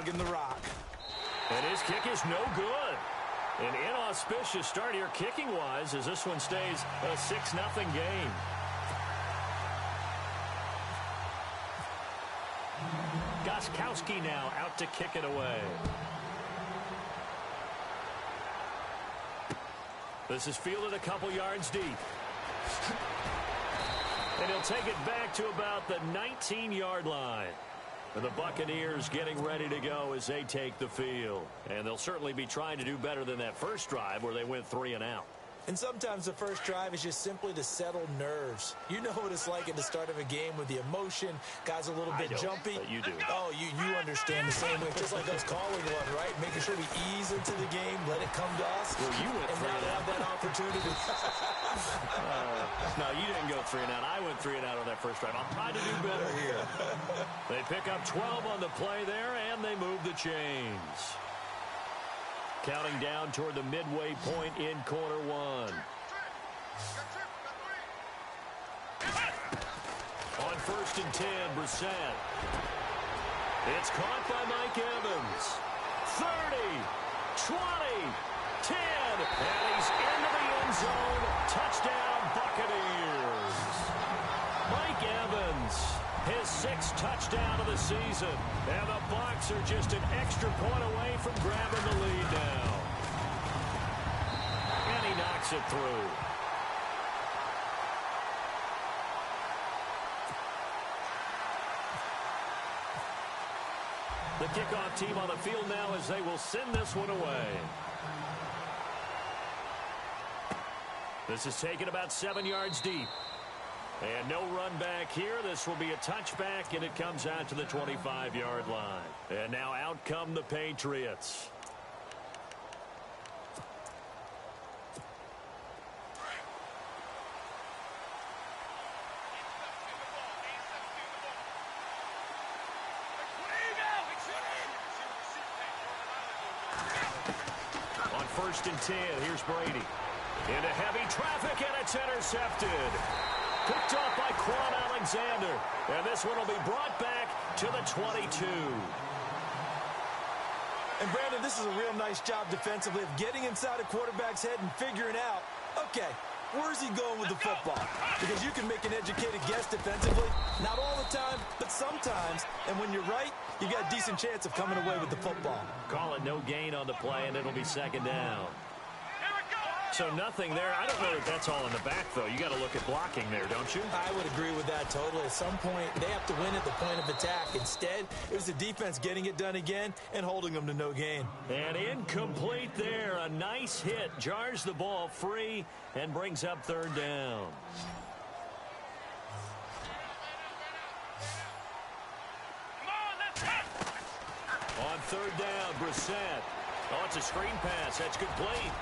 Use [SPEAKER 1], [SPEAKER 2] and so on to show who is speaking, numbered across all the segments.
[SPEAKER 1] digging the rock.
[SPEAKER 2] And his kick is no good. An inauspicious start here kicking-wise as this one stays a 6-0 game. Gostkowski now out to kick it away. This is fielded a couple yards deep. And he'll take it back to about the 19-yard line. And the Buccaneers getting ready to go as they take the field. And they'll certainly be trying to do better than that first drive where they went 3 and out.
[SPEAKER 1] And sometimes the first drive is just simply to settle nerves. You know what it's like at the start of a game with the emotion. Guys a little bit jumpy.
[SPEAKER 2] But you do.
[SPEAKER 1] Oh, you understand the same way. Just like us calling one, right? Making sure we ease into the game, let it come to us.
[SPEAKER 2] Well, you went
[SPEAKER 1] and
[SPEAKER 2] 3
[SPEAKER 1] now
[SPEAKER 2] and
[SPEAKER 1] they
[SPEAKER 2] out.
[SPEAKER 1] have that opportunity.
[SPEAKER 2] No, you didn't go 3 and out. I went 3 and out on that first drive. I'll try to do better here. They pick up 12 on the play there, and they move the chains. Counting down toward the midway point in quarter one. On 1st and 10, Brissett. It's caught by Mike Evans. 30, 20, 10, and he's into the end zone. Touchdown, Buccaneers. Mike Evans, his 6th touchdown of the season. And the Bucs are just an extra point away from grabbing the lead now. And he knocks it through. The kickoff team on the field now as they will send this one away. This is taken about 7 yards deep. And no run back here. This will be a touchback, and it comes out to the 25-yard line. And now out come the Patriots. On 1st and 10, here's Brady. Into heavy traffic, and it's intercepted. Picked off by Quan Alexander. And this one will be brought back to the 22.
[SPEAKER 1] And, Brandon, this is a real nice job defensively of getting inside a quarterback's head and figuring out, okay, where's he going with the football? Because you can make an educated guess defensively. Not all the time, but sometimes. And when you're right, you got a decent chance of coming away with the football.
[SPEAKER 2] Call it no gain on the play, and it'll be 2nd down. So nothing there. I don't know if that's all in the back, though. You got to look at blocking there, don't you?
[SPEAKER 1] I would agree with that totally. At some point, they have to win at the point of attack. Instead, it was the defense getting it done again and holding them to no gain.
[SPEAKER 2] And incomplete there. A nice hit. Jars the ball free and brings up 3rd down. On 3rd down, Brissett. Oh, it's a screen pass. That's complete.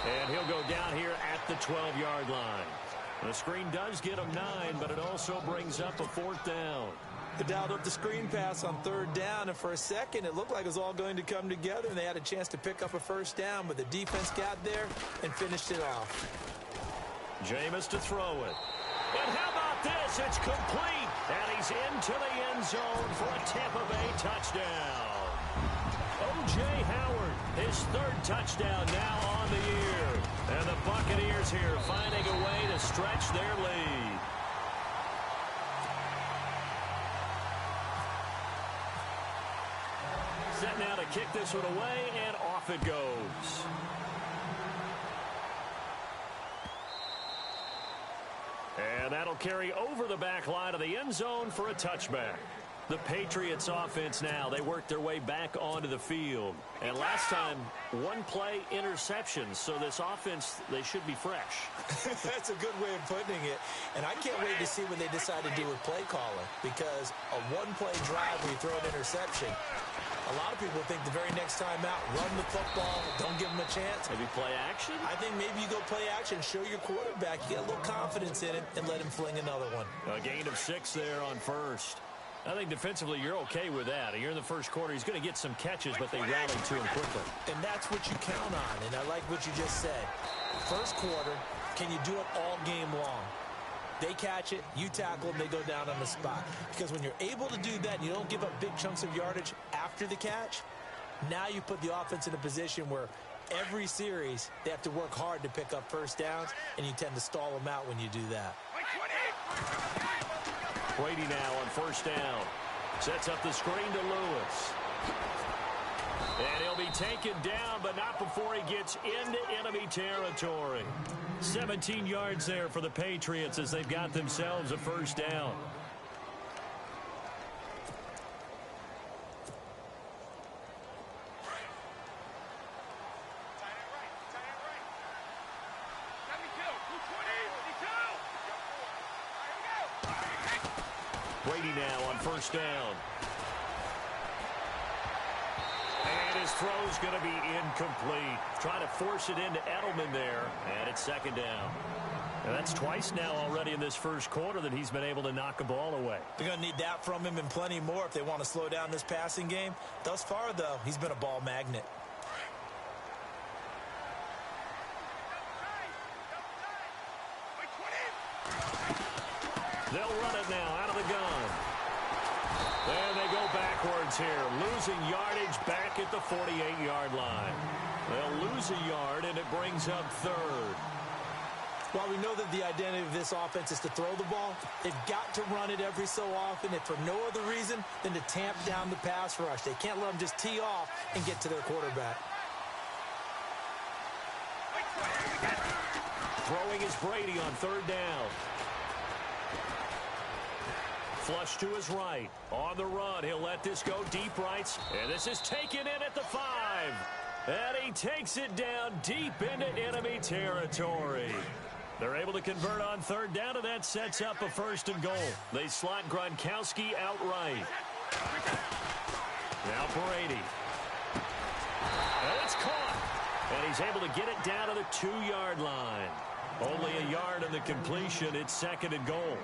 [SPEAKER 2] And he'll go down here at the 12-yard line. The screen does get him 9, but it also brings up a 4th down.
[SPEAKER 1] They dialed up the screen pass on 3rd down, and for a second, it looked like it was all going to come together, and they had a chance to pick up a 1st down, but the defense got there and finished it off. Jameis
[SPEAKER 2] to throw it. And how about this? It's complete, and he's into the end zone for a Tampa Bay touchdown. O.J. Howard, his 3rd touchdown now on the year. And the Buccaneers here finding a way to stretch their lead. Set now to kick this one away, and off it goes. And that'll carry over the back line of the end zone for a touchback. The Patriots offense now, they work their way back onto the field. And last time, 1 play interception. So this offense, they should be fresh.
[SPEAKER 1] That's a good way of putting it. And I can't wait to see what they decide to do with play calling. Because a 1-play drive where you throw an interception, a lot of people think the very next time out, run the football, don't give them a chance.
[SPEAKER 2] Maybe play action?
[SPEAKER 1] I think maybe you go play action, show your quarterback, you get a little confidence in it, and let him fling another one.
[SPEAKER 2] A gain of 6 there on 1st. I think defensively you're okay with that. You're in the first quarter. He's going to get some catches, but they rally to him quickly.
[SPEAKER 1] And that's what you count on, and I like what you just said. First quarter, can you do it all game long? They catch it, you tackle them, they go down on the spot. Because when you're able to do that and you don't give up big chunks of yardage after the catch, now you put the offense in a position where every series they have to work hard to pick up first downs, and you tend to stall them out when you do that.
[SPEAKER 2] Brady now on first down. Sets up the screen to Lewis. And he'll be taken down, but not before he gets into enemy territory. 17 yards there for the Patriots as they've got themselves a first down. Brady now on first down. And his throw's going to be incomplete. Trying to force it into Edelman there. And it's second down. And that's twice now already in this first quarter that he's been able to knock a ball away.
[SPEAKER 1] They're going to need that from him and plenty more if they want to slow down this passing game. Thus far, though, he's been a ball magnet.
[SPEAKER 2] They'll run it now out of the gun. And they go backwards here, losing yardage back at the 48-yard line. They'll lose a yard, and it brings up third.
[SPEAKER 1] While we know that the identity of this offense is to throw the ball, they've got to run it every so often, if for no other reason than to tamp down the pass rush. They can't let them just tee off and get to their quarterback.
[SPEAKER 2] Throwing is Brady on third down. Flush to his right. On the run, he'll let this go deep rights. And this is taken in at the 5. And he takes it down deep into enemy territory. They're able to convert on third down, and that sets up a first and goal. They slot Gronkowski outright. Now Brady. And it's caught. And he's able to get it down to the 2-yard line. Only a yard in the completion. It's second and goal.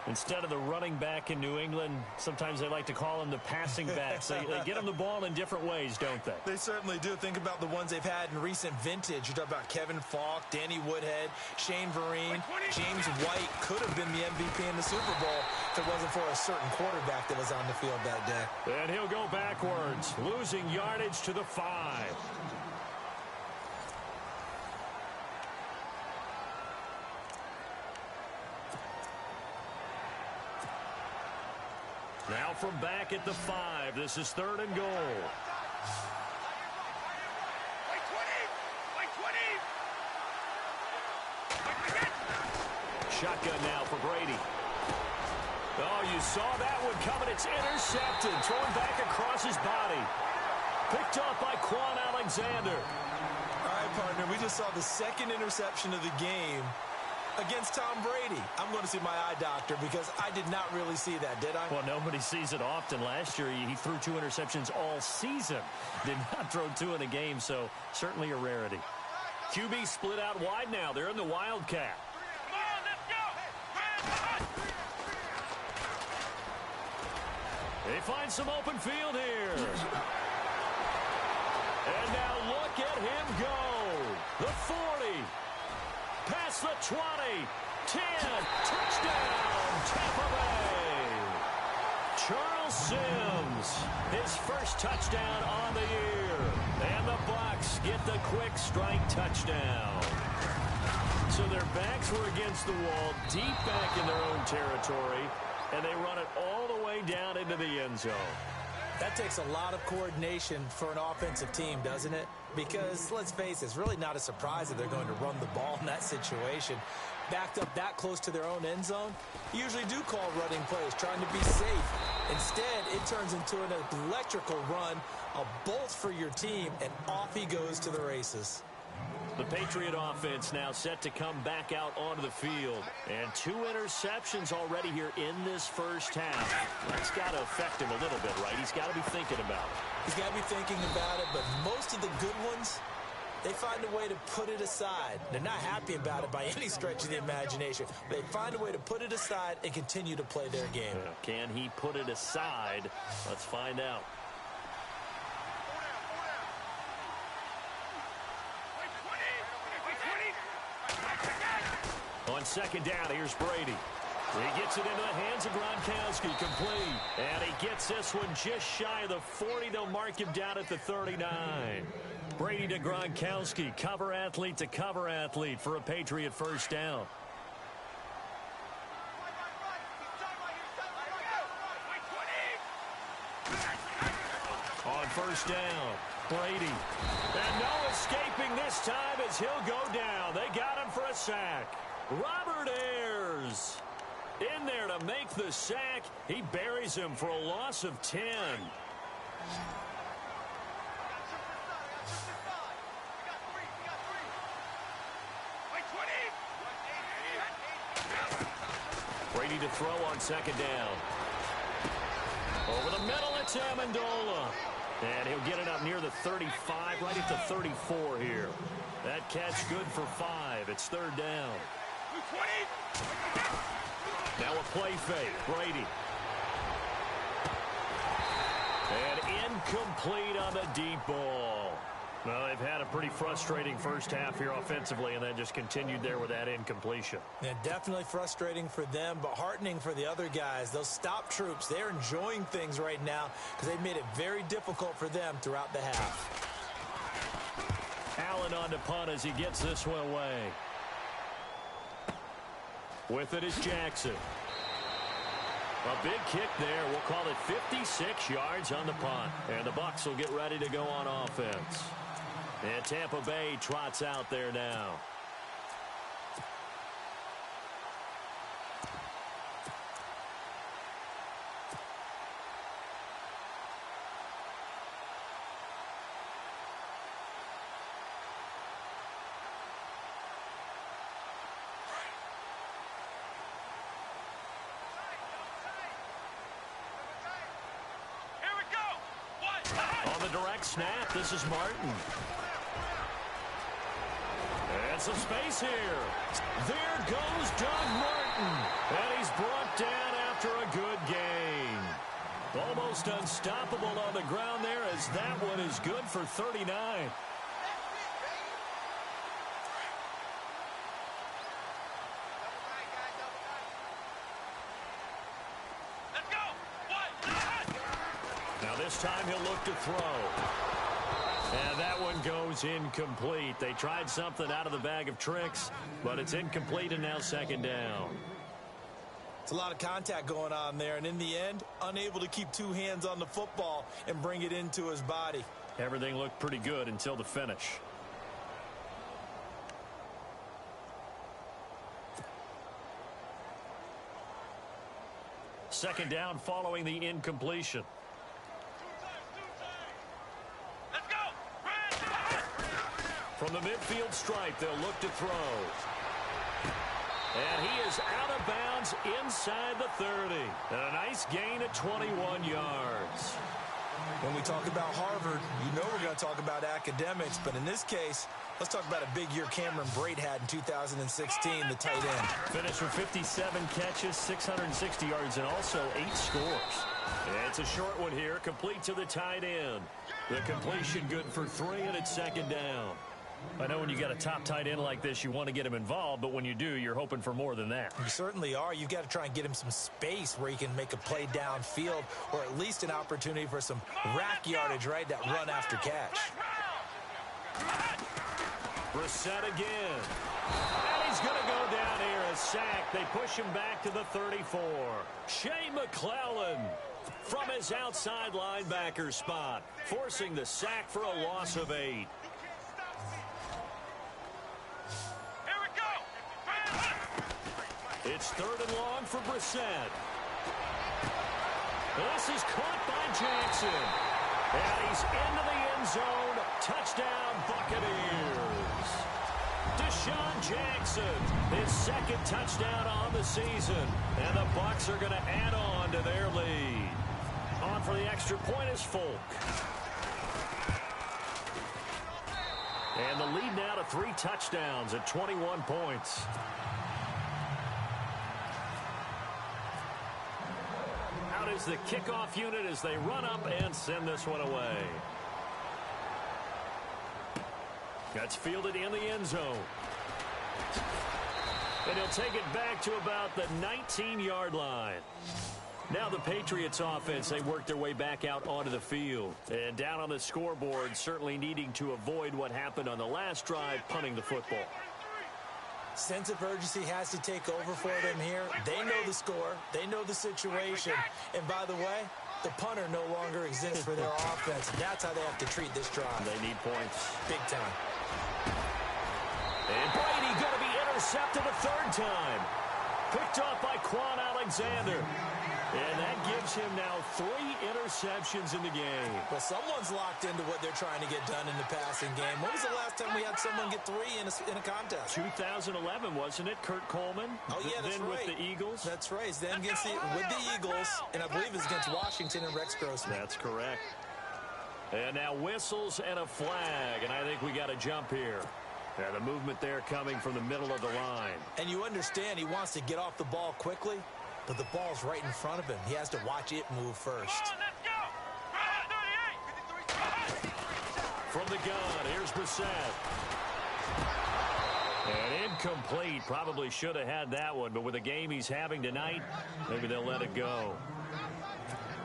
[SPEAKER 2] Instead of the running back in New England, sometimes they like to call them the passing backs. They get them the ball in different ways, don't they?
[SPEAKER 1] They certainly do. Think about the ones they've had in recent vintage. You talk about Kevin Falk, Danny Woodhead, Shane Vereen, James White could have been the MVP in the Super Bowl if it wasn't for a certain quarterback that was on the field that day.
[SPEAKER 2] And he'll go backwards, losing yardage to the 5. Now from back at the 5, this is third and goal. Shotgun now for Brady. Oh, you saw that one coming. It's intercepted, thrown back across his body. Picked off by Quan Alexander.
[SPEAKER 1] All right, partner, we just saw the second interception of the game against Tom Brady. I'm going to see my eye doctor because I did not really see that, did I?
[SPEAKER 2] Well, nobody sees it often. Last year, he threw 2 interceptions all season. Did not throw 2 in a game, so certainly a rarity. QB split out wide now. They're in the Wildcat.
[SPEAKER 3] Come on, let's go.
[SPEAKER 2] They find some open field here. And now look at him go. The 40. Past the 20, 10, touchdown, Tampa Bay. Charles Sims, his first touchdown on the year. And the Bucs get the quick strike touchdown. So their backs were against the wall, deep back in their own territory, and they run it all the way down into the end zone.
[SPEAKER 1] That takes a lot of coordination for an offensive team, doesn't it? Because, let's face it, it's really not a surprise that they're going to run the ball in that situation. Backed up that close to their own end zone, you usually do call running plays, trying to be safe. Instead, it turns into an electrical run, a bolt for your team, and off he goes to the races.
[SPEAKER 2] The Patriot offense now set to come back out onto the field. And 2 interceptions already here in this first half. That's got to affect him a little bit, right? He's got to be thinking about it.
[SPEAKER 1] He's got to be thinking about it, but most of the good ones, they find a way to put it aside. They're not happy about it by any stretch of the imagination. They find a way to put it aside and continue to play their game.
[SPEAKER 2] Can he put it aside? Let's find out. On second down. Here's Brady. He gets it into the hands of Gronkowski, complete. And he gets this one just shy of the 40. They'll mark him down at the 39. Brady to Gronkowski, cover athlete to cover athlete for a Patriot first down. On first down, Brady. And no escaping this time as he'll go down. They got him for a sack. Robert Ayers in there to make the sack. He buries him for a loss of 10. Brady to throw on second down. Over the middle, it's Amendola. And he'll get it up near the 35, right at the 34 here. That catch good for 5. It's third down. Now a play fake. Brady. And incomplete on the deep ball. Well, they've had a pretty frustrating first half here offensively, and then just continued there with that incompletion.
[SPEAKER 1] Yeah, definitely frustrating for them, but heartening for the other guys. Those stop troops, they're enjoying things right now because they've made it very difficult for them throughout the half.
[SPEAKER 2] Allen on to punt as he gets this one away. With it is Jackson. A big kick there. We'll call it 56 yards on the punt. And the Bucs will get ready to go on offense. And Tampa Bay trots out there now. On the direct snap, this is Martin. And some space here. There goes Doug Martin. And he's brought down after a good gain. Almost unstoppable on the ground there as that one is good for 39. This time he'll look to throw. And that one goes incomplete. They tried something out of the bag of tricks, but it's incomplete and now second down.
[SPEAKER 1] It's a lot of contact going on there, and in the end, unable to keep two hands on the football and bring it into his body.
[SPEAKER 2] Everything looked pretty good until the finish. Second down following the incompletion. From the midfield stripe, they'll look to throw. And he is out of bounds inside the 30. And a nice gain at 21 yards.
[SPEAKER 1] When we talk about Harvard, you know we're going to talk about academics. But in this case, let's talk about a big year Cameron Brate had in 2016, the tight end.
[SPEAKER 2] Finished with 57 catches, 660 yards, and also 8 scores. It's a short one here, complete to the tight end. The completion good for 3, and it's second down. I know when you got a top tight end like this, you want to get him involved, but when you do, you're hoping for more than that.
[SPEAKER 1] You certainly are. You've got to try and get him some space where he can make a play downfield, or at least an opportunity for some rack yardage, right? That run after catch.
[SPEAKER 2] Brissett again. And he's going to go down here, a sack. They push him back to the 34. Shea McClellan from his outside linebacker spot, forcing the sack for a loss of 8. It's third and long for Brissett. This is caught by Jackson. And he's into the end zone. Touchdown, Buccaneers. Deshaun Jackson, his second touchdown on the season. And the Bucs are going to add on to their lead. On for the extra point is Folk. And the lead now to 3 touchdowns at 21 points. Is the kickoff unit as they run up and send this one away. That's fielded in the end zone. And he'll take it back to about the 19-yard line. Now the Patriots offense, they work their way back out onto the field. And down on the scoreboard, certainly needing to avoid what happened on the last drive, punting the football.
[SPEAKER 1] Sense of urgency has to take over for them here. They know the score. They know the situation. And by the way, the punter no longer exists for their offense. That's how they have to treat this drive.
[SPEAKER 2] They need points.
[SPEAKER 1] Big time.
[SPEAKER 2] And Brady going to be intercepted a third time. Picked off by Quan Alexander. And that gives him now 3 interceptions in the game.
[SPEAKER 1] Well, someone's locked into what they're trying to get done in the passing game. When was the last time we had someone get 3 in a contest?
[SPEAKER 2] 2011, wasn't it? Kurt Coleman.
[SPEAKER 1] Oh, yeah, that's
[SPEAKER 2] then
[SPEAKER 1] right.
[SPEAKER 2] With the Eagles.
[SPEAKER 1] That's right. Then with the Eagles, and I believe it's against Washington and Rex Grossman.
[SPEAKER 2] That's correct. And now whistles and a flag, and I think we got a jump here. Yeah, the movement there coming from the middle of the line.
[SPEAKER 1] And you understand he wants to get off the ball quickly, but the ball's right in front of him. He has to watch it move first.
[SPEAKER 3] Let's go.
[SPEAKER 2] From the gun, here's Brissett. And incomplete. Probably should have had that one, but with the game he's having tonight, maybe they'll let it go.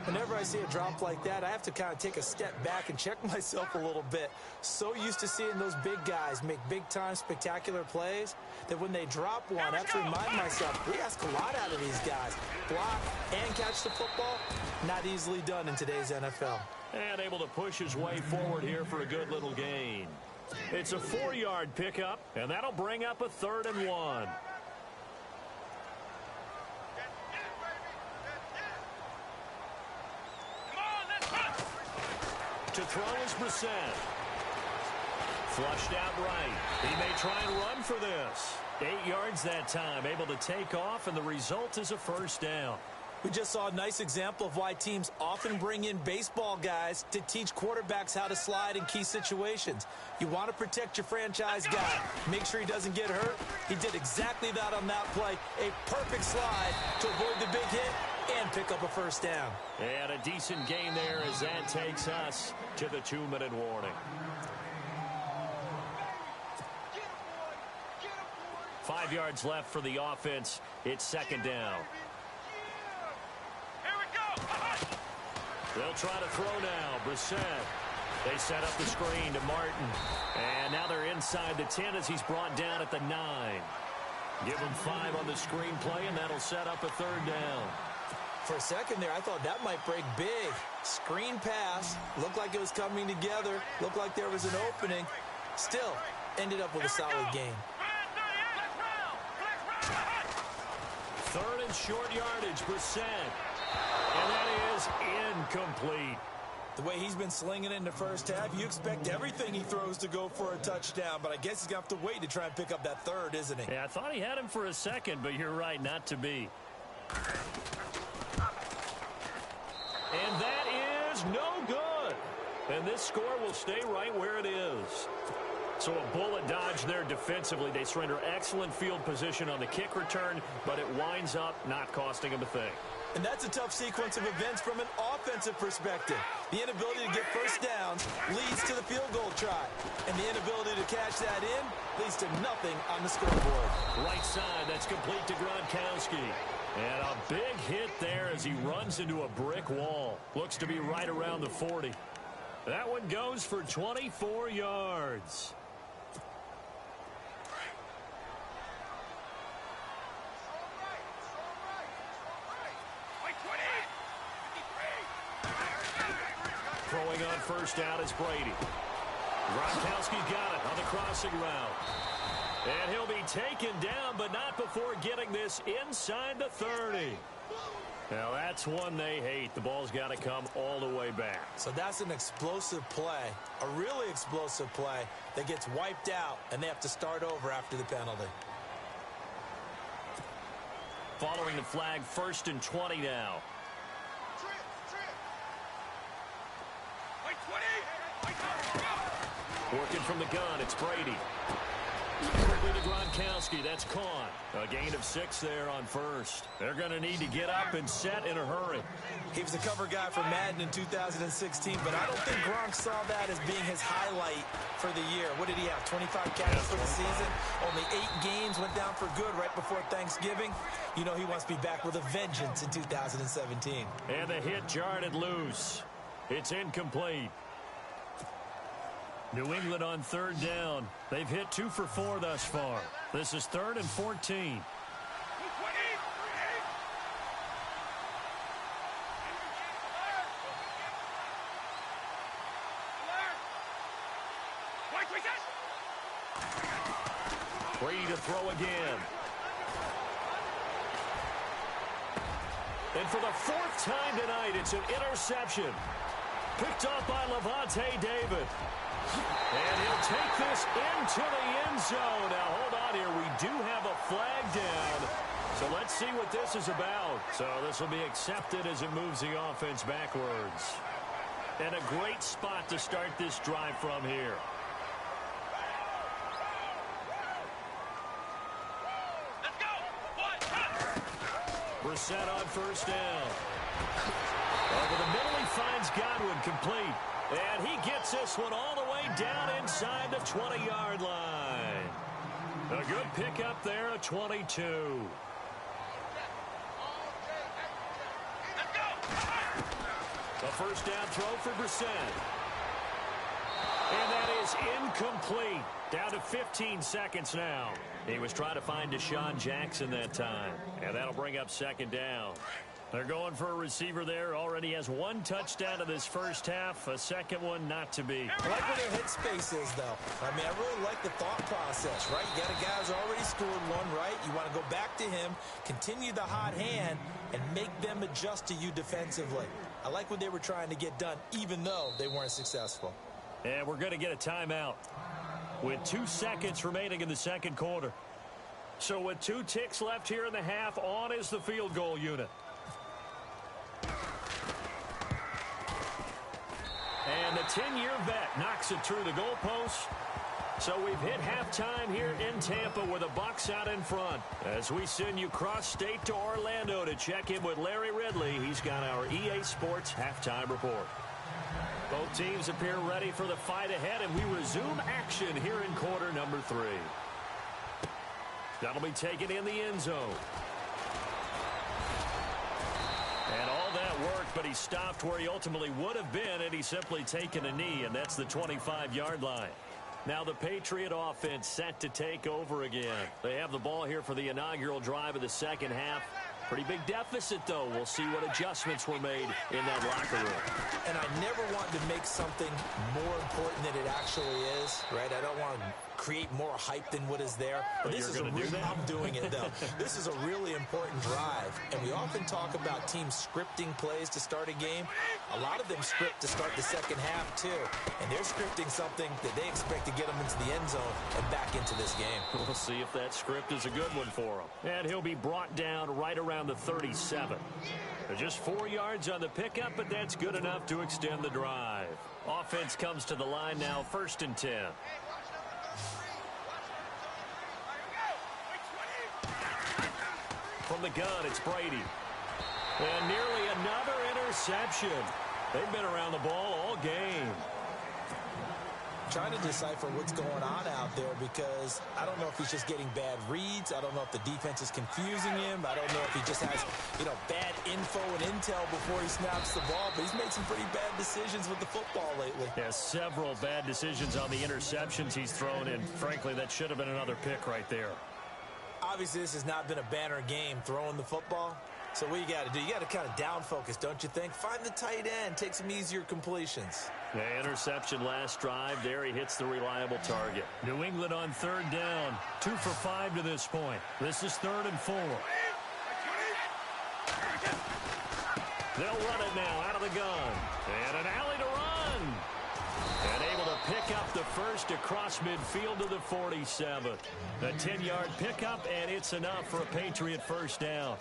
[SPEAKER 1] Whenever I see a drop like that, I have to kind of take a step back and check myself a little bit. So used to seeing those big guys make big-time spectacular plays that when they drop one, I have to remind myself, we ask a lot out of these guys. Block and catch the football, not easily done in today's NFL.
[SPEAKER 2] And able to push his way forward here for a good little gain. It's a 4-yard pickup, and that'll bring up a 3rd and 1. To throw is Brissett. Flushed out right. He may try and run for this. 8 yards that time, able to take off, and the result is a 1st down.
[SPEAKER 1] We just saw a nice example of why teams often bring in baseball guys to teach quarterbacks how to slide in key situations. You want to protect your franchise guy. Make sure he doesn't get hurt. He did exactly that on that play. A perfect slide to avoid the big hit and pick up a 1st down.
[SPEAKER 2] And a decent gain there as that takes us to the 2-minute warning. 5 yards left for the offense. It's 2nd down. They'll try to throw now. Brissett. They set up the screen to Martin. And now they're inside the 10 as he's brought down at the 9. Give him 5 on the screen play, and that'll set up a 3rd down.
[SPEAKER 1] For a second there, I thought that might break big. Screen pass. Looked like it was coming together. Looked like there was an opening. Still, ended up with a solid game.
[SPEAKER 2] 3rd and short yardage, Brissett. And that is incomplete.
[SPEAKER 1] The way he's been slinging it in the first half, you expect everything he throws to go for a touchdown, but I guess he's going to have to wait to try and pick up that 3rd, isn't he?
[SPEAKER 2] Yeah, I thought he had him for a second, but you're right, not to be. And that is no good. And this score will stay right where it is. So a bullet dodge there defensively. They surrender excellent field position on the kick return, but it winds up not costing them a thing.
[SPEAKER 1] And that's a tough sequence of events from an offensive perspective. The inability to get 1st downs leads to the field goal try. And the inability to catch that in leads to nothing on the scoreboard.
[SPEAKER 2] Right side, that's complete to Gronkowski. And a big hit there as he runs into a brick wall. Looks to be right around the 40. That one goes for 24 yards. Throwing on 1st down is Brady. Gronkowski's got it on the crossing route. And he'll be taken down, but not before getting this inside the 30. Now, that's one they hate. The ball's got to come all the way back.
[SPEAKER 1] So that's an explosive play, a really explosive play that gets wiped out, and they have to start over after the penalty.
[SPEAKER 2] Following the flag, 1st and 20 now. Working from the gun, it's Brady. Quickly to Gronkowski. That's caught. A gain of 6 there on first. They're going to need to get up and set in a hurry.
[SPEAKER 1] He was the cover guy for Madden in 2016, but I don't think Gronk saw that as being his highlight for the year. What did he have, 25 catches for the season? Only 8 games, went down for good right before Thanksgiving. You know he wants to be back with a vengeance in 2017.
[SPEAKER 2] And the hit jarred it loose. It's incomplete. New England on 3rd down. They've hit 2 for 4 thus far. This is 3rd and 14. Free to throw again. And for the 4th time tonight, it's an interception. Picked up by Levante David. And he'll take this into the end zone. Now, hold on here. We do have a flag down. So let's see what this is about. So this will be accepted as it moves the offense backwards. And a great spot to start this drive from here. Brissett on 1st down. Over the middle, he finds Godwin complete. And he gets this one all the way down inside the 20-yard line. A good pickup there at 22. A 1st down throw for Brissett. And that is incomplete. Down to 15 seconds now. He was trying to find Deshaun Jackson that time. And that'll bring up 2nd down. They're going for a receiver there. Already has 1 touchdown in this first half. A second one not to be.
[SPEAKER 1] I like where their hit space is, though. I mean, I really like the thought process, right? You got a guy who's already scored 1, right? You want to go back to him, continue the hot hand, and make them adjust to you defensively. I like what they were trying to get done, even though they weren't successful.
[SPEAKER 2] And we're going to get a timeout with 2 seconds remaining in the 2nd quarter. So with 2 ticks left here in the half, on is the field goal unit. And the 10-year vet knocks it through the goalpost. So we've hit halftime here in Tampa with the Bucs out in front. As we send you cross-state to Orlando to check in with Larry Ridley. He's got our EA Sports halftime report. Both teams appear ready for the fight ahead, and we resume action here in quarter number 3. That'll be taken in the end zone. And all that worked, but he stopped where he ultimately would have been had he simply taken a knee, and that's the 25-yard line. Now the Patriot offense set to take over again. They have the ball here for the inaugural drive of the 2nd half. Pretty big deficit, though. We'll see what adjustments were made in that locker room.
[SPEAKER 1] And I never want to make something more important than it actually is, right? I don't want to create more hype than what is there. But this is a real, I'm doing it, though. This is a really important drive. And we often talk about teams scripting plays to start a game. A lot of them script to start the 2nd half, too. And they're scripting something that they expect to get them into the end zone and back into this game.
[SPEAKER 2] We'll see if that script is a good one for him. And he'll be brought down right around the 37. Just 4 yards on the pickup, but that's good enough to extend the drive. Offense comes to the line now, 1st and 10. From the gun, it's Brady. And nearly another interception. They've been around the ball all game.
[SPEAKER 1] Trying to decipher what's going on out there because I don't know if he's just getting bad reads. I don't know if the defense is confusing him. I don't know if he just has, bad info and intel before he snaps the ball. But he's made some pretty bad decisions with the football lately.
[SPEAKER 2] Yeah, several bad decisions on the interceptions he's thrown, and frankly, that should have been another pick right there.
[SPEAKER 1] Obviously, this has not been a banner game throwing the football. So what you got to do, you got to kind of down focus, don't you think? Find the tight end, take some easier completions.
[SPEAKER 2] Yeah, interception last drive. There he hits the reliable target. New England on 3rd down. 2 for 5 to this point. This is 3rd and 4. They'll run it now out of the gun. And an alley to run. And able to pick up the first across midfield to the 47. A 10-yard pickup, and it's enough for a Patriot 1st down.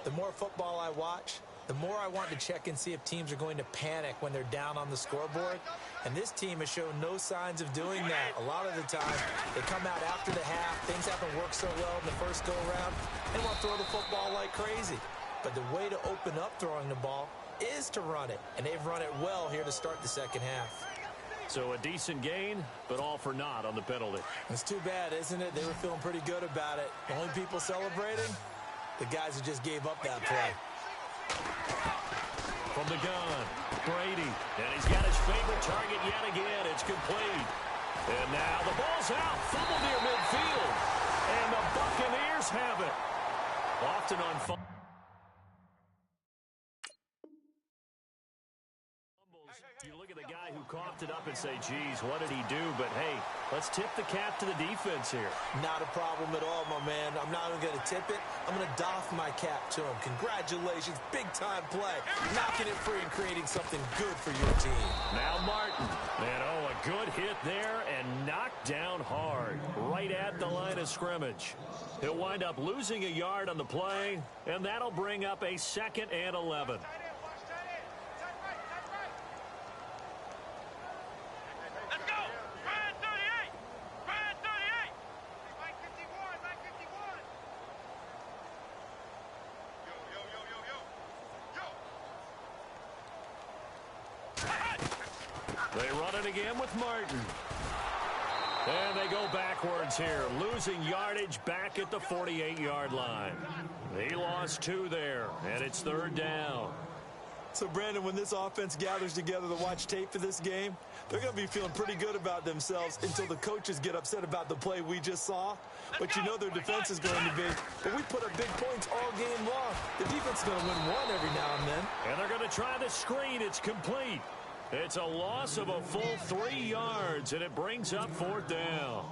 [SPEAKER 1] The more football I watch, the more I want to check and see if teams are going to panic when they're down on the scoreboard. And this team has shown no signs of doing that. A lot of the time, they come out after the half. Things haven't worked so well in the first go-around. They want to throw the football like crazy. But the way to open up throwing the ball is to run it. And they've run it well here to start the second half.
[SPEAKER 2] So a decent gain, but all for naught on the penalty.
[SPEAKER 1] It's too bad, isn't it? They were feeling pretty good about it. The only people celebrating? The guys who just gave up that play.
[SPEAKER 2] From the gun, Brady. And he's got his favorite target yet again. It's complete. And now the ball's out. Fumble near midfield. And the Buccaneers have it. Often on fumbles, you look at the guy who coughed it up and say, geez, what did he do? But, hey, let's tip the cap to the defense here.
[SPEAKER 1] Not a problem at all, my man. I'm not even going to tip it. I'm going to doff my cap to him. Congratulations. Big-time play. Knocking it free and creating something good for your team.
[SPEAKER 2] Now Martin. And, oh, a good hit there and knocked down hard. Right at the line of scrimmage. He'll wind up losing a yard on the play, and that'll bring up a 2nd and 11. They run it again with Martin. And they go backwards here, losing yardage back at the 48-yard line. He lost 2 there, and it's 3rd down.
[SPEAKER 1] So, Brandon, when this offense gathers together to watch tape for this game, they're going to be feeling pretty good about themselves until the coaches get upset about the play we just saw. But you know their defense is going to be. But we put up big points all game long. The defense is going to win one every now and then.
[SPEAKER 2] And they're going to try the screen. It's complete. It's a loss of a full 3 yards, and it brings up 4th down.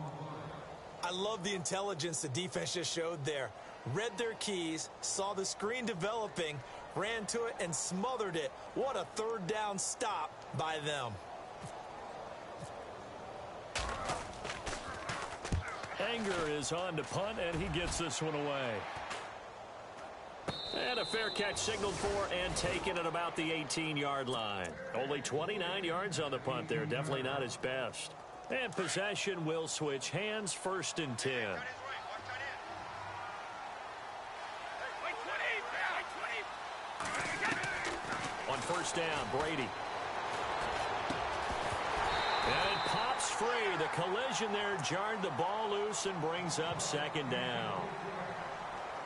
[SPEAKER 1] I love the intelligence the defense just showed there. Read their keys, saw the screen developing, ran to it, and smothered it. What a 3rd down stop by them.
[SPEAKER 2] Anger is on to punt, and he gets this one away. And a fair catch signaled for and taken at about the 18-yard line. Only 29 yards on the punt there. Definitely not his best. And possession will switch hands, 1st and 10. On 1st down, Brady. And it pops free. The collision there jarred the ball loose and brings up 2nd down.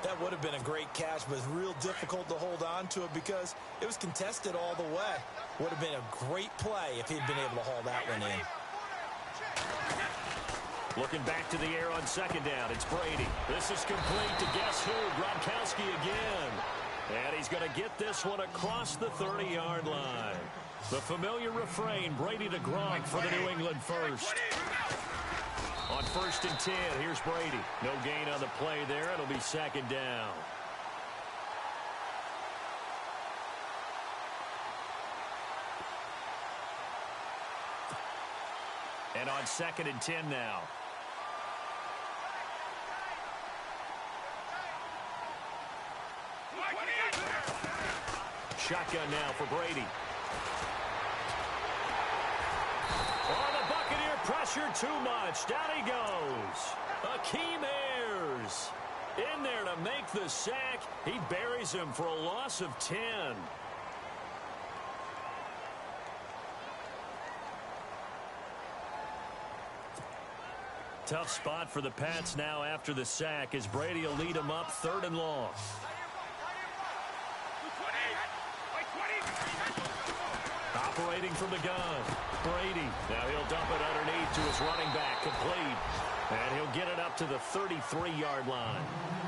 [SPEAKER 1] That would have been a great catch, but it's real difficult to hold on to it because it was contested all the way. Would have been a great play if he'd been able to haul that one in.
[SPEAKER 2] Looking back to the air on 2nd down, it's Brady. This is complete to guess who? Gronkowski again. And he's going to get this one across the 30-yard line. The familiar refrain, Brady to Gronk for the New England first. On 1st and 10, here's Brady. No gain on the play there. It'll be 2nd down. And on 2nd and 10 now. Shotgun now for Brady. Oh, the Buccaneer pressure too much. Down he goes. Akeem Ayers in there to make the sack. He buries him for a loss of 10. Tough spot for the Pats now after the sack as Brady will lead them up 3rd and long. Operating from the gun, Brady. Now he'll dump it underneath to his running back, complete. And he'll get it up to the 33-yard line.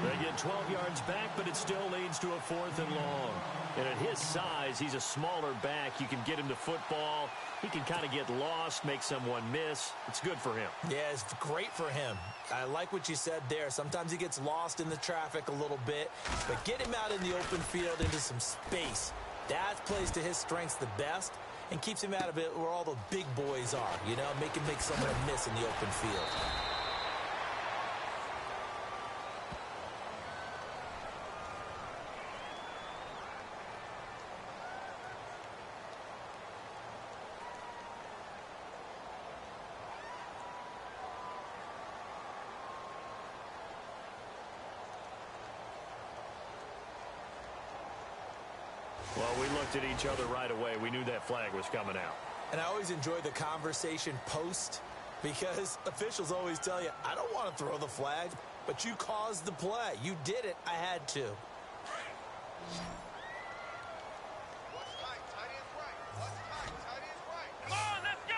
[SPEAKER 2] They get 12 yards back, but it still leads to a 4th and long. And at his size, he's a smaller back. You can get him to football. He can kind of get lost, make someone miss. It's good for him.
[SPEAKER 1] Yeah, it's great for him. I like what you said there. Sometimes he gets lost in the traffic a little bit, but get him out in the open field into some space. That plays to his strengths the best and keeps him out of it where all the big boys are, you know, make him make someone miss in the open field.
[SPEAKER 2] Well, we looked at each other right away. We knew that flag was coming out.
[SPEAKER 1] And I always enjoy the conversation post because officials always tell you, I don't want to throw the flag, but you caused the play. You did it. I had to.
[SPEAKER 3] Come on, let's go.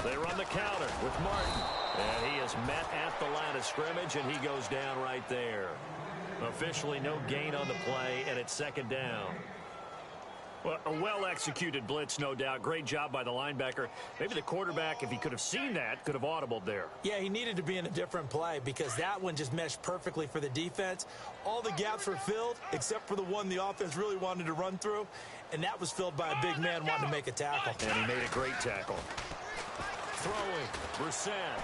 [SPEAKER 2] They run the counter with Martin. And he is met at the line of scrimmage, and he goes down right there. Officially no gain on the play, and it's second down. Well, a well-executed blitz, no doubt. Great job by the linebacker. Maybe the quarterback, if he could have seen that, could have audibled there.
[SPEAKER 1] Yeah, he needed to be in a different play because that one just meshed perfectly for the defense. All the gaps were filled except for the one the offense really wanted to run through, and that was filled by a big man wanting to make a tackle.
[SPEAKER 2] And he made a great tackle. Throwing, Brissett.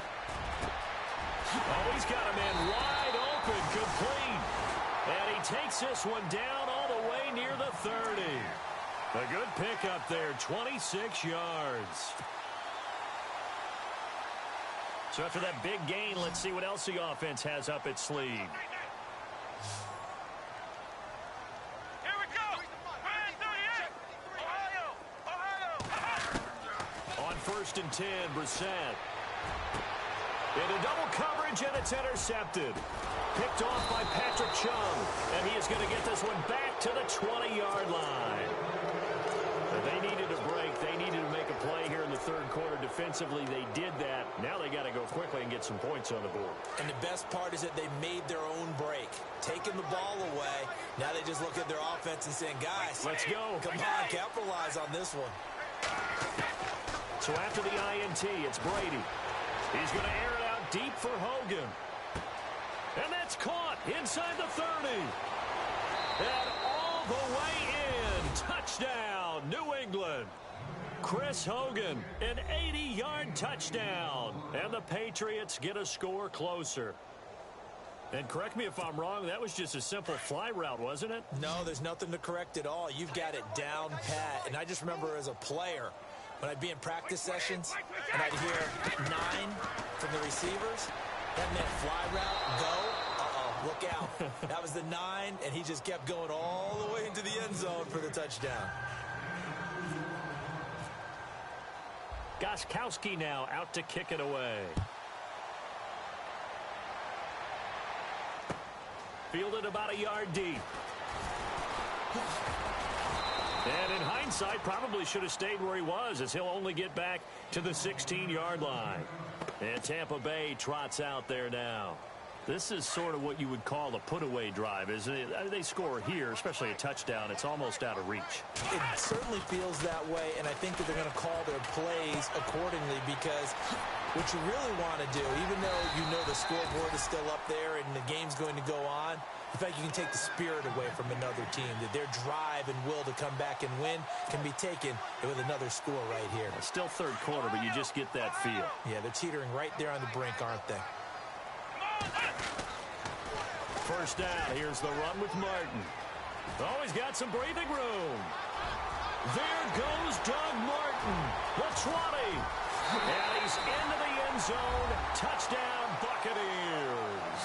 [SPEAKER 2] Oh, he's got a man wide open, complete. And he takes this one down all the way near the 30. A good pickup there, 26 yards. So after that big gain, let's see what else the offense has up its sleeve.
[SPEAKER 3] Here we go. Man 38. Ohio.
[SPEAKER 2] On 1st and 10, Brissett. Into double coverage, and it's intercepted. Picked off by Patrick Chung, and he is going to get this one back to the 20-yard line. They needed a break. They needed to make a play here in the third quarter. Defensively, they did that. Now they got to go quickly and get some points on the board.
[SPEAKER 1] And the best part is that they made their own break, taking the ball away. Now they just look at their offense and saying, guys,
[SPEAKER 2] let's go.
[SPEAKER 1] Come on, capitalize on this one.
[SPEAKER 2] So after the INT, it's Brady. He's going to air it out deep for Hogan. And that's caught inside the 30. And all the way in. Touchdown, New England. Chris Hogan, an 80-yard touchdown. And the Patriots get a score closer. And correct me if I'm wrong, that was just a simple fly route, wasn't it?
[SPEAKER 1] No, there's nothing to correct at all. You've got it down pat. And I just remember as a player, when I'd be in practice sessions and I'd hear 9 from the receivers, that meant fly route, go. Uh-oh, look out. That was the 9, and he just kept going all the way into the end zone for the touchdown.
[SPEAKER 2] Gostkowski now out to kick it away. Fielded about a yard deep. And in hindsight, probably should have stayed where he was, as he'll only get back to the 16-yard line. And Tampa Bay trots out there now. This is sort of what you would call a put-away drive, isn't it? They score here, especially a touchdown. It's almost out of reach.
[SPEAKER 1] It certainly feels that way, and I think that they're going to call their plays accordingly because what you really want to do, even though you know the scoreboard is still up there and the game's going to go on, in fact, you can take the spirit away from another team, that their drive and will to come back and win can be taken with another score right here.
[SPEAKER 2] Still third quarter, but you just get that feel.
[SPEAKER 1] Yeah, they're teetering right there on the brink, aren't they?
[SPEAKER 2] First down, here's the run with Martin. Oh, he's got some breathing room. There goes Doug Martin, the 20. And he's into the end zone. Touchdown, Buccaneers.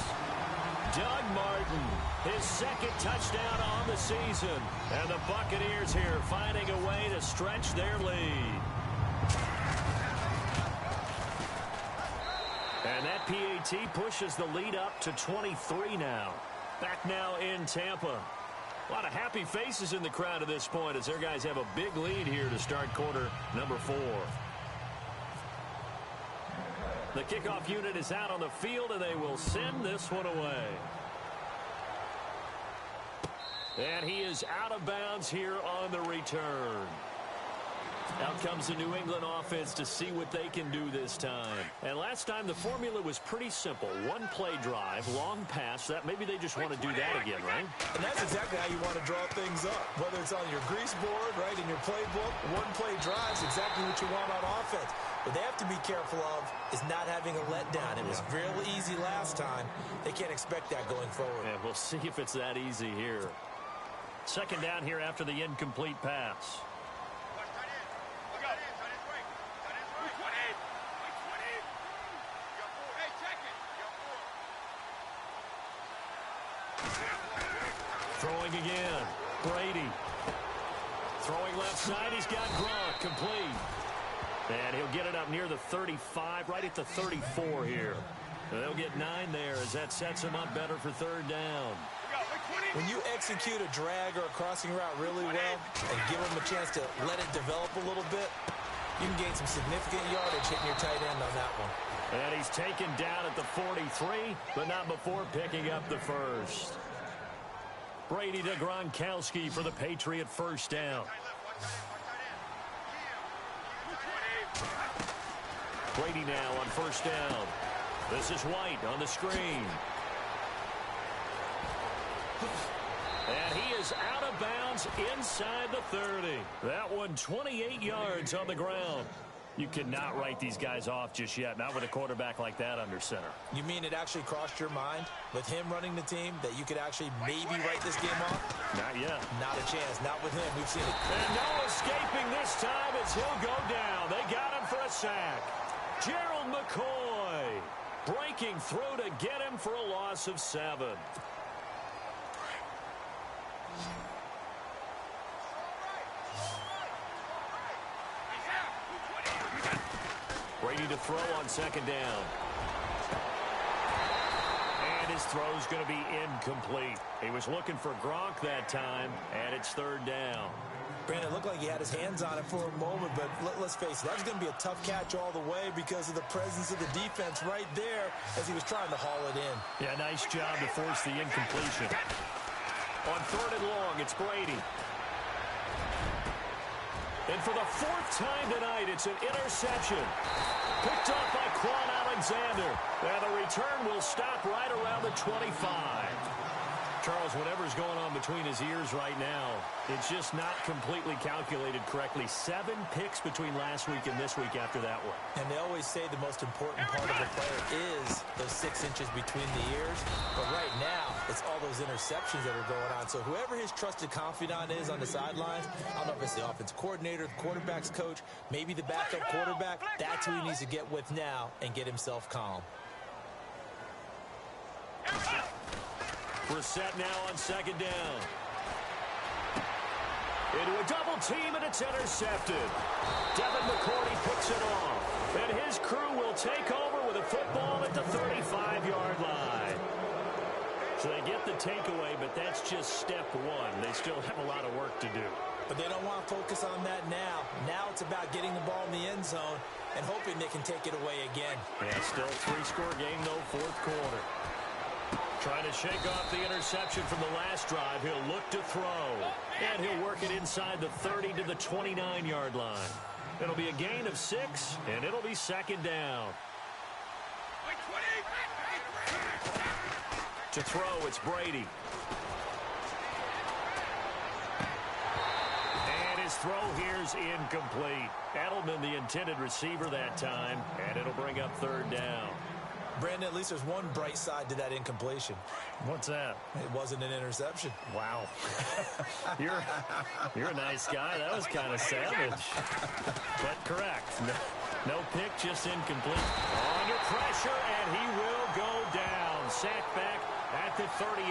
[SPEAKER 2] Doug Martin, his second touchdown on the season. And the Buccaneers here finding a way to stretch their lead. And that PAT pushes the lead up to 23 now. Back now in Tampa. A lot of happy faces in the crowd at this point as their guys have a big lead here to start quarter number 4. The kickoff unit is out on the field, and they will send this one away. And he is out of bounds here on the return. Out comes the New England offense to see what they can do this time. And last time, the formula was pretty simple. One play drive, long pass. That maybe they just want to do that again, right?
[SPEAKER 1] And that's exactly how you want to draw things up. Whether it's on your grease board, right, in your playbook, one play drive is exactly what you want on offense. What they have to be careful of is not having a letdown. It was real easy last time. They can't expect that going forward.
[SPEAKER 2] And we'll see if it's that easy here. Second down here after the incomplete pass. Throwing Throwing again. Brady. Throwing left side. He's got Gronk. Complete. And he'll get it up near the 35, right at the 34 here. And they'll get 9 there as that sets him up better for third down.
[SPEAKER 1] When you execute a drag or a crossing route really well and give him a chance to let it develop a little bit, you can gain some significant yardage hitting your tight end on that one.
[SPEAKER 2] And he's taken down at the 43, but not before picking up the first. Brady to Gronkowski for the Patriot first down. Brady now on first down. This is White on the screen. And he is out of bounds inside the 30. That one 28 yards on the ground. You cannot write these guys off just yet, not with a quarterback like that under center.
[SPEAKER 1] You mean it actually crossed your mind with him running the team that you could actually maybe write this game off?
[SPEAKER 2] Not yet.
[SPEAKER 1] Not a chance. Not with him. We've seen it.
[SPEAKER 2] And no escaping this time as he'll go down. They got him for a sack. Gerald McCoy breaking through to get him for a loss of 7. Brady to throw on second down. And his throw's going to be incomplete. He was looking for Gronk that time, and it's third down.
[SPEAKER 1] Brandon, it looked like he had his hands on it for a moment, but let's face it, that was going to be a tough catch all the way because of the presence of the defense right there as he was trying to haul it in.
[SPEAKER 2] Yeah, nice job to force the incompletion. On third and long, it's Brady. And for the 4th time tonight, it's an interception. Picked up by Quan Alexander. And the return will stop right around the 25. Charles, whatever's going on between his ears right now, it's just not completely calculated correctly. 7 picks between last week and this week after that one.
[SPEAKER 1] And they always say the most important part of the player is those 6 inches between the ears. But right now, it's all those interceptions that are going on. So whoever his trusted confidant is on the sidelines, I don't know if it's the offense coordinator, the quarterback's coach, maybe the backup quarterback, that's who he needs to get with now and get himself calm.
[SPEAKER 2] Brissett now on second down. Into a double team, and it's intercepted. Devin McCourty picks it off. And his crew will take over with a football at the 35-yard line. So they get the takeaway, but that's just step 1. They still have a lot of work to do.
[SPEAKER 1] But they don't want to focus on that now. Now it's about getting the ball in the end zone and hoping they can take it away again.
[SPEAKER 2] Yeah, still 3-score game, though, 4th quarter. Trying to shake off the interception from the last drive. He'll look to throw. And he'll work it inside the 30 to the 29-yard line. It'll be a gain of 6, and it'll be second down. To throw, it's Brady. And his throw here's incomplete. Edelman, the intended receiver that time, and it'll bring up third down.
[SPEAKER 1] Brandon, at least there's one bright side to that incompletion.
[SPEAKER 2] What's that?
[SPEAKER 1] It wasn't an interception.
[SPEAKER 2] Wow. You're a nice guy. That was kind of savage. But correct. No pick, just incomplete. Under pressure, and he will go down. Sacked back at the 38.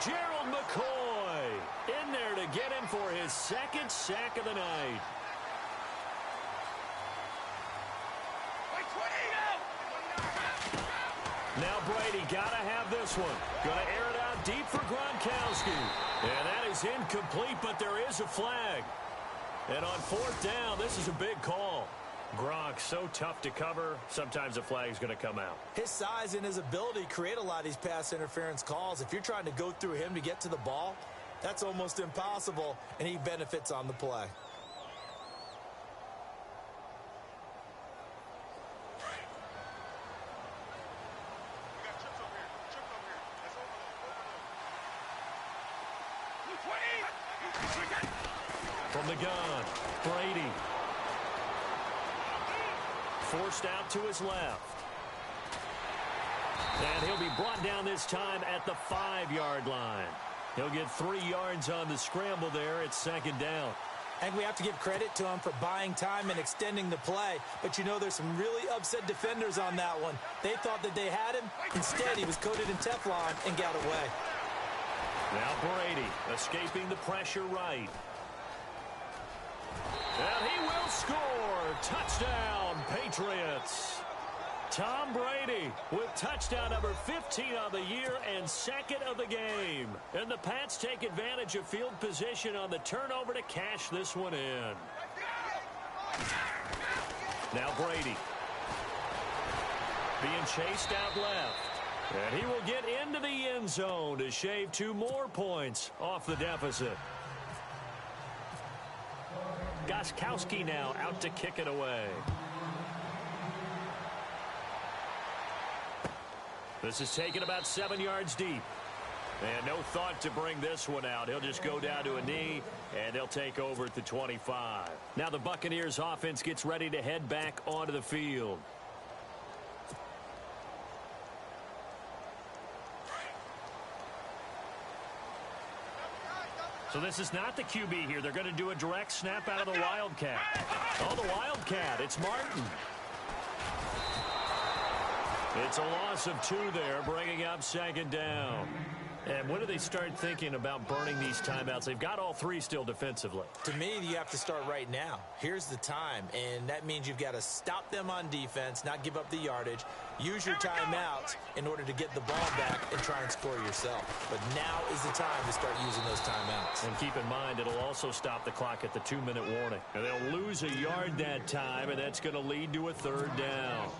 [SPEAKER 2] Gerald McCoy in there to get him for his 2nd sack of the night. Now Brady got to have this one. Going to air it out deep for Gronkowski. And that is incomplete, but there is a flag. And on 4th down, this is a big call. Gronk, so tough to cover. Sometimes a flag is going to come out.
[SPEAKER 1] His size and his ability create a lot of these pass interference calls. If you're trying to go through him to get to the ball, that's almost impossible, and he benefits on the play.
[SPEAKER 2] From the gun, Brady. Forced out to his left. And he'll be brought down this time at the 5-yard line. He'll get 3 yards on the scramble there. It's second down.
[SPEAKER 1] I think we have to give credit to him for buying time and extending the play. But, you know, there's some really upset defenders on that one. They thought that they had him. Instead, he was coated in Teflon and got away.
[SPEAKER 2] Now Brady escaping the pressure right. And he will score. Touchdown, Patriots. Tom Brady with touchdown number 15 on the year and second of the game. And the Pats take advantage of field position on the turnover to cash this one in. Now Brady being chased out left. And he will get into the end zone to shave 2 more points off the deficit. Gostkowski now out to kick it away. This is taken about 7 yards deep. And no thought to bring this one out. He'll just go down to a knee, and they'll take over at the 25. Now the Buccaneers offense gets ready to head back onto the field. So this is not the QB here. They're going to do a direct snap out of the Wildcat. Oh, the Wildcat. It's Martin. It's a loss of 2 there, bringing up second down. And when do they start thinking about burning these timeouts? They've got all 3 still defensively.
[SPEAKER 1] To me, you have to start right now. Here's the time, and that means you've got to stop them on defense, not give up the yardage, use your timeouts in order to get the ball back and try and score yourself. But now is the time to start using those timeouts. And
[SPEAKER 2] keep in mind, it'll also stop the clock at the 2-minute warning. And they'll lose a yard that time, and that's going to lead to a 3rd down.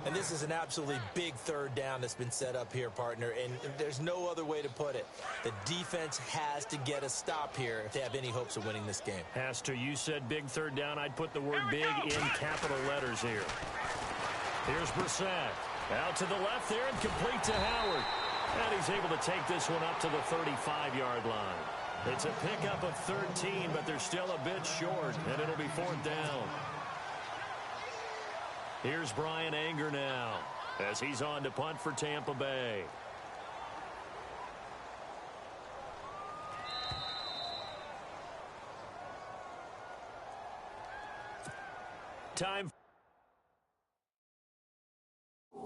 [SPEAKER 1] And this is an absolutely big 3rd down that's been set up here, partner, and there's no other way to put it. The defense has to get a stop here if they have any hopes of winning this game.
[SPEAKER 2] Has to. You said big 3rd down. I'd put the word big in capital letters here. Here's Brissett. Out to the left there and complete to Howard. And he's able to take this one up to the 35-yard line. It's a pickup of 13, but they're still a bit short, and it'll be 4th down. Here's Brian Anger now as he's on to punt for Tampa Bay. Time for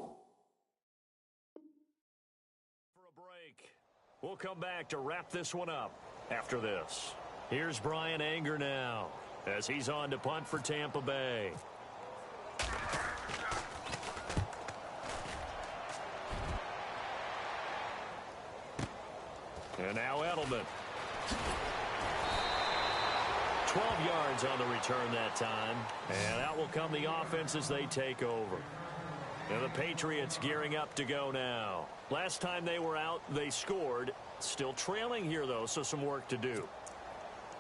[SPEAKER 2] a break. We'll come back to wrap this one up after this. Here's Brian Anger now as he's on to punt for Tampa Bay. And now Edelman. 12 yards on the return that time. And out will come the offense as they take over. And the Patriots gearing up to go now. Last time they were out, they scored. Still trailing here, though, so some work to do.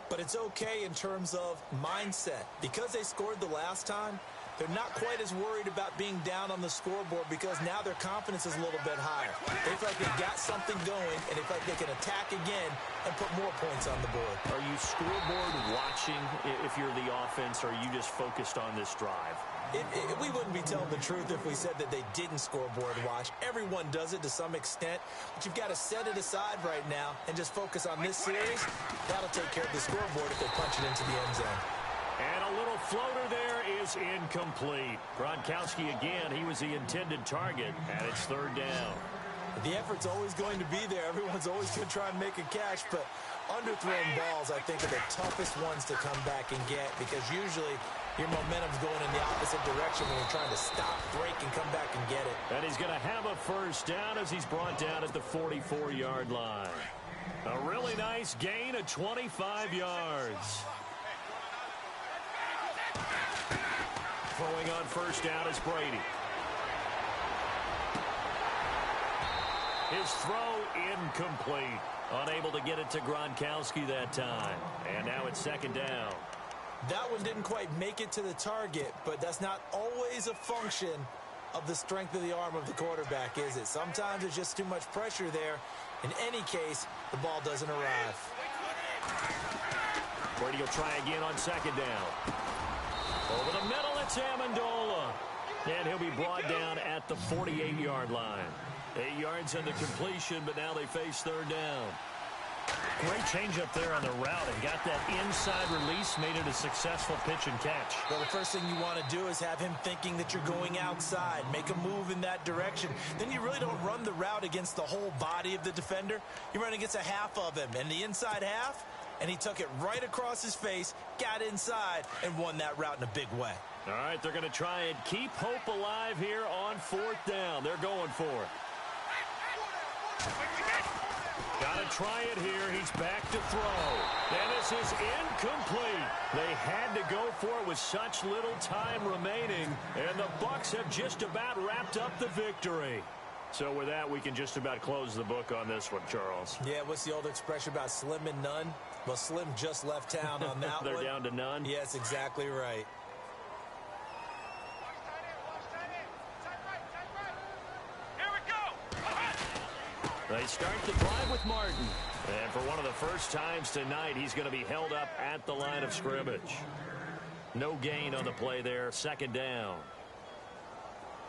[SPEAKER 1] But it's okay in terms of mindset. Because they scored the last time, they're not quite as worried about being down on the scoreboard because now their confidence is a little bit higher. They feel like they've got something going, and they feel like they can attack again and put more points on the board.
[SPEAKER 2] Are you scoreboard watching if you're the offense, or are you just focused on this drive?
[SPEAKER 1] We wouldn't be telling the truth if we said that they didn't scoreboard watch. Everyone does it to some extent, but you've got to set it aside right now and just focus on this series. That'll take care of the scoreboard if they punch it into the end zone.
[SPEAKER 2] And a little floater there is incomplete. Gronkowski again, he was the intended target, and it's 3rd down.
[SPEAKER 1] The effort's always going to be there. Everyone's always going to try and make a catch, but underthrown balls, I think, are the toughest ones to come back and get because usually your momentum's going in the opposite direction when you're trying to stop, break, and come back and get it.
[SPEAKER 2] And he's going to have a 1st down as he's brought down at the 44-yard line. A really nice gain of 25 yards. Throwing on 1st down is Brady. His throw incomplete. Unable to get it to Gronkowski that time. And now it's 2nd down.
[SPEAKER 1] That one didn't quite make it to the target, but that's not always a function of the strength of the arm of the quarterback, is it? Sometimes there's just too much pressure there. In any case, the ball doesn't arrive.
[SPEAKER 2] Brady will try again on 2nd down. Over the middle, it's Amendola. And he'll be brought down at the 48-yard line. 8 yards on the completion, but now they face 3rd down. Great changeup there on the route and got that inside release, made it a successful pitch and catch.
[SPEAKER 1] Well, the first thing you want to do is have him thinking that you're going outside, make a move in that direction. Then you really don't run the route against the whole body of the defender. You run against a half of him, and the inside half, and he took it right across his face, got inside, and won that route in a big way.
[SPEAKER 2] All right, they're going to try and keep hope alive here on 4th down. They're going for it. Got to try it here. He's back to throw. And this is incomplete. They had to go for it with such little time remaining, and the Bucs have just about wrapped up the victory. So with that, we can just about close the book on this one, Charles.
[SPEAKER 1] Yeah, what's the old expression about slim and none? Well, Slim just left town on that
[SPEAKER 2] They're
[SPEAKER 1] one.
[SPEAKER 2] down to none?
[SPEAKER 1] Yes, exactly right.
[SPEAKER 2] They start the drive with Martin. And for one of the first times tonight, he's going to be held up at the line of scrimmage. No gain on the play there, 2nd down.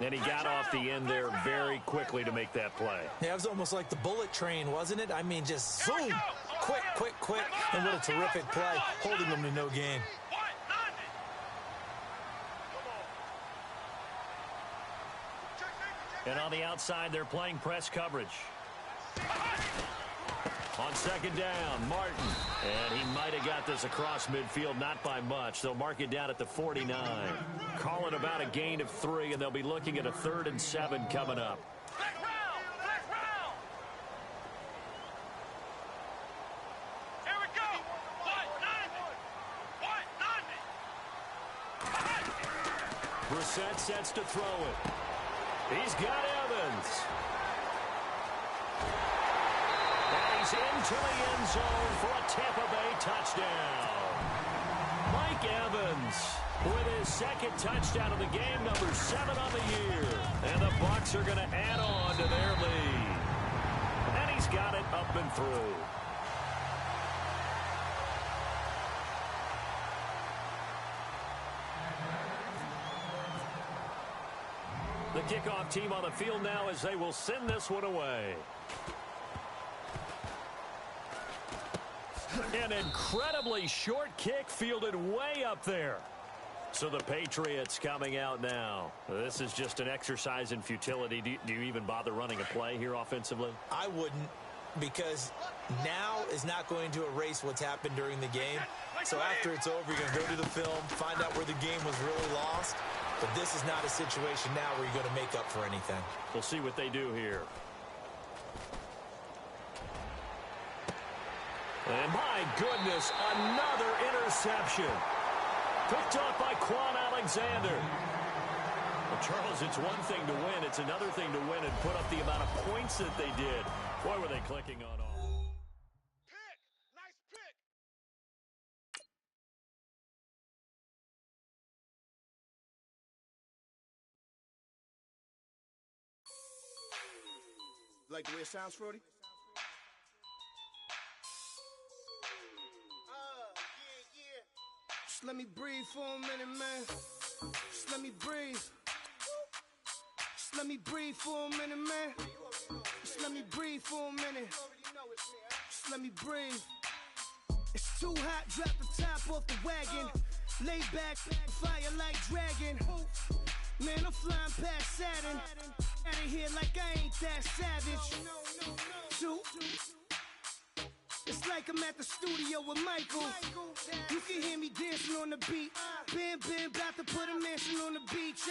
[SPEAKER 2] And he got off the end there very quickly to make that play.
[SPEAKER 1] Yeah, it was almost like the bullet train, wasn't it? I mean, just zoom, quick, quick, quick. And what a terrific play, holding them to no gain.
[SPEAKER 2] And on the outside, they're playing press coverage. On 2nd down, Martin. And he might have got this across midfield, not by much. They'll mark it down at the 49. Call it about a gain of 3, and they'll be looking at a 3rd and 7 coming up.
[SPEAKER 3] Here we go.
[SPEAKER 2] Brissett sets to throw it. He's got Evans. And he's into the end zone for a Tampa Bay touchdown. Mike Evans with his 2nd touchdown of the game, number 7 on the year. And the Bucs are going to add on to their lead. And he's got it up and through. The kickoff team on the field now as they will send this one away. An incredibly short kick fielded way up there. So the Patriots coming out now. This is just an exercise in futility. Do you even bother running a play here offensively?
[SPEAKER 1] I wouldn't, because now is not going to erase what's happened during the game. So after it's over, you're going to go to the film, find out where the game was really lost. But this is not a situation now where you're going to make up for anything.
[SPEAKER 2] We'll see what they do here. And my goodness, another interception. Picked up by Quan Alexander. Well, Charles, it's one thing to win. It's another thing to win and put up the amount of points that they did. Boy, were they clicking on all.
[SPEAKER 3] Nice pick.
[SPEAKER 4] Like the way it sounds, Frody? Just let me breathe for a minute, man. Just let me breathe. Just let me breathe for a minute, man. Just let me breathe for a minute. Just let me breathe. It's too hot, drop the top off the wagon. Lay back, fire like dragon. Man, I'm flying past Saturn. Out of here like I ain't that savage. Two. It's like I'm at the studio with Michael. You can hear me dancing on the beat. Bam, bam, about to put a mansion on the beach.